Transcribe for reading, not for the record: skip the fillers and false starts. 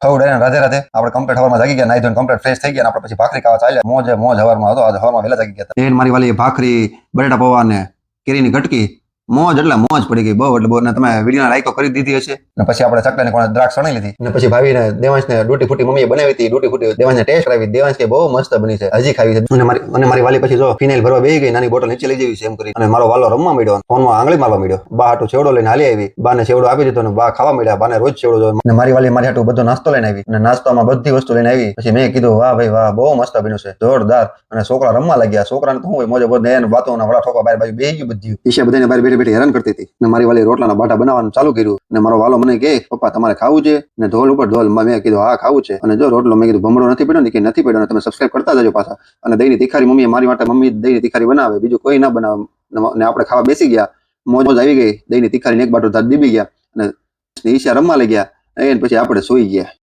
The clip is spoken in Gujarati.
થોડું રાધે રાધે આપણે કમ્પ્લીટ હવારમાં જાગી ગયા, નાઈ ધોઈને કમ્પ્લીટ ફ્રેશ થઈ ગયા, આપણે પછી ભાખરી ખાવા ચાલ્યા. મોજ હવારમાં હતો, આજે હવારમાં વહેલા જાગી ગયા. મારી વાલી ભાખરી, બટેટા પૌવા ને કેરીની ગટકી, મોજ એટલે મોજ પડી ગઈ બહુ એટલે બહુ. તમે વિડીયો લાઈક તો કરી દીધી હશે. અને પછી આપણે ચકલાને કોણે દ્રાક્ષ સણી લીધી, અને પછી ભાવીને દેવાંશને ડૂટી ફૂટી મમ્મીએ બનાવી હતી. ડૂટી ફૂટી દેવાંશને ટેસ્ટ કરાવી. દેવાંશ કે બહુ મસ્ત બની છે, હજી ખાવી છે. અને મારી વાલી પછી જો ફિનાઇલ ભરવા બેસી ગઈ, નાની બોટલ નીચે લઈ જવી છે એમ કરી. અને મારો વાલો રમવા માંડ્યો, ફોનમાં આંગળી મારવા માંડ્યો. બા હાટુ છેવડો લઈને હાલી આવી, બાને છેવડો આપી દીધો ને બા ખાવા માંડ્યા. બાને રોજ છેવડો જોઈએ. અને મારી વાલી મારી હાટુ બધો નાસ્તો લઈને આવી, અને નાસ્તામાં બધી વસ્તુ લઈને આવી. પછી મેં કીધું વાહ ભાઈ વાહ, બહુ મસ્ત બન્યું છે, જોરદાર. અને છોકરા રમવા લાગ્યા. છોકરાને તો હું મોજે બધે વાતો વડા ઠોકવા બહાર બાજુ બેસી ગયું બધું. ઈશા બધાને બહાર બેઠી બેઠી હેરાન કરતી હતી. ને મારી વાલી રોટલાના બાટા બનાવવાનું ચાલુ કર્યું. અને મારો વાલો મને કહે પપ્પા તમારે ખાવું છે ને ઢોલ ઉપર ઢોલ. મેં કીધું હા ખાવું છે. અને જો રોટલો મેં કીધું ભમડો નથી પડ્યો ને કે નથી પડ્યો, તમે સબસ્ક્રાઇબ કરતા જજો પાછા. અને દહીંની તીખારી મમ્મી મારી માટે મમ્મી દહીંની તીખારી બનાવે, બીજું કોઈ ના બનાવે. ને આપણે ખાવા બેસી ગયા, મોજ આવી ગઈ. દહીંની તીખારી એક બાટો દીબી ગયા અને ઈશા રમવા લઈ ગયા. એને પછી આપણે સોઈ ગયા.